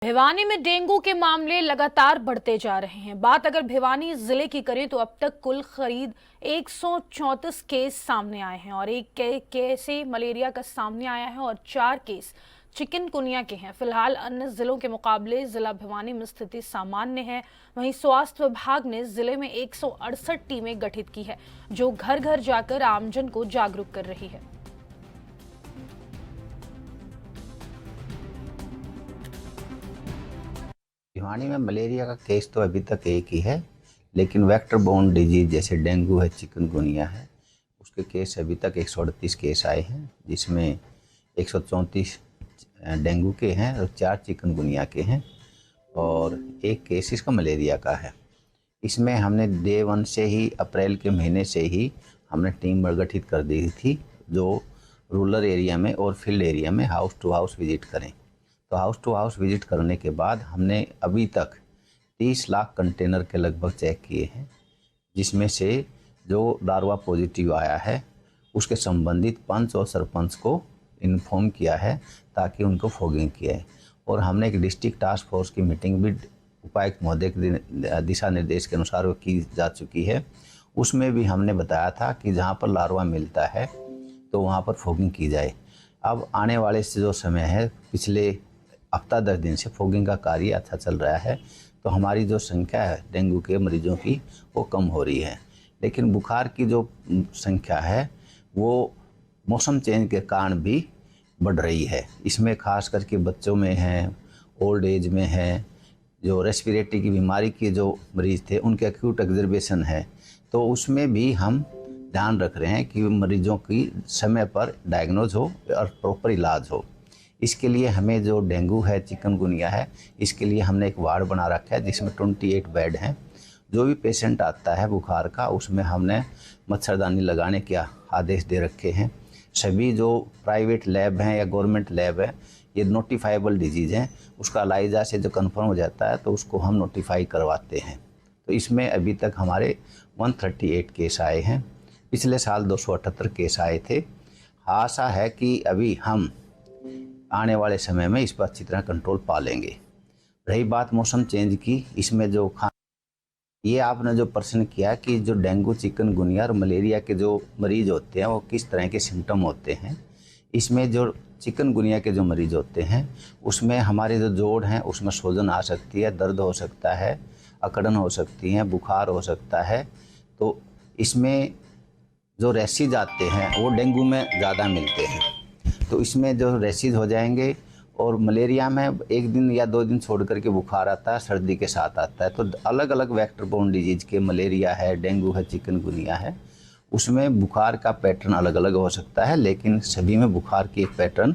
भिवानी में डेंगू के मामले लगातार बढ़ते जा रहे हैं। बात अगर भिवानी जिले की करें तो अब तक कुल करीब 134 केस सामने आए हैं और एक केस मलेरिया का सामने आया है और 4 केस चिकनगुनिया के हैं। फिलहाल अन्य जिलों के मुकाबले जिला भिवानी में स्थिति सामान्य है। वहीं स्वास्थ्य विभाग ने जिले में 168 टीमें गठित की है जो घर घर जाकर आमजन को जागरूक कर रही है। भिवानी में मलेरिया का केस तो अभी तक एक ही है, लेकिन वेक्टर बोर्न डिजीज जैसे डेंगू है, चिकनगुनिया है, उसके केस अभी तक 138 केस आए हैं, जिसमें 134 डेंगू के हैं और 4 चिकनगुनिया के हैं और एक केस इसका मलेरिया का है। इसमें हमने डे 1 से ही, अप्रैल के महीने से ही हमने टीम गठित कर दी थी जो रूरल एरिया में और फील्ड एरिया में हाउस टू हाउस विजिट करें। तो हाउस टू हाउस विजिट करने के बाद हमने अभी तक 30 लाख कंटेनर के लगभग चेक किए हैं, जिसमें से जो लार्वा पॉजिटिव आया है उसके संबंधित पंच और सरपंच को इन्फॉर्म किया है ताकि उनको फॉगिंग किया है। और हमने एक डिस्ट्रिक्ट टास्क फोर्स की मीटिंग भी उपायुक्त महोदय के दिशा निर्देश के अनुसार वो की जा चुकी है। उसमें भी हमने बताया था कि जहाँ पर लार्वा मिलता है तो वहाँ पर फॉगिंग की जाए। अब आने वाले से जो समय है, पिछले हफ्ता 10 दिन से फॉगिंग का कार्य अच्छा चल रहा है, तो हमारी जो संख्या है डेंगू के मरीजों की वो कम हो रही है। लेकिन बुखार की जो संख्या है वो मौसम चेंज के कारण भी बढ़ रही है। इसमें खास करके बच्चों में है, ओल्ड एज में है, जो रेस्पिरेटरी की बीमारी के जो मरीज़ थे उनके एक्यूट एग्जर्वेशन है, तो उसमें भी हम ध्यान रख रहे हैं कि मरीजों की समय पर डायग्नोज हो और प्रॉपर इलाज हो। इसके लिए हमें जो डेंगू है, चिकनगुनिया है, इसके लिए हमने एक वार्ड बना रखा है जिसमें 28 बेड हैं। जो भी पेशेंट आता है बुखार का, उसमें हमने मच्छरदानी लगाने के आदेश दे रखे हैं। सभी जो प्राइवेट लैब हैं या गवर्नमेंट लैब है, ये नोटिफाइबल डिजीज़ हैं, उसका एलाइजा से जो कंफर्म हो जाता है तो उसको हम नोटिफाई करवाते हैं। तो इसमें अभी तक हमारे 138 केस आए हैं। पिछले साल 278 केस आए थे। आशा है कि अभी हम आने वाले समय में इस पर अच्छी तरह कंट्रोल पा लेंगे। रही बात मौसम चेंज की, इसमें जो ये आपने जो प्रश्न किया कि जो डेंगू, चिकनगुनिया और मलेरिया के जो मरीज होते हैं वो किस तरह के सिम्टम होते हैं, इसमें जो चिकनगुनिया के जो मरीज होते हैं उसमें हमारे जो जोड़ हैं उसमें सूजन आ सकती है, दर्द हो सकता है, अकड़न हो सकती है, बुखार हो सकता है। तो इसमें जो रैशेज आते हैं वो डेंगू में ज़्यादा मिलते हैं, तो इसमें जो रैशेज हो जाएंगे। और मलेरिया में 1 दिन या 2 दिन छोड़ करके बुखार आता है, सर्दी के साथ आता है। तो अलग अलग वेक्टर बोर्न डिजीज के, मलेरिया है, डेंगू है, चिकनगुनिया है, उसमें बुखार का पैटर्न अलग अलग हो सकता है, लेकिन सभी में बुखार की एक पैटर्न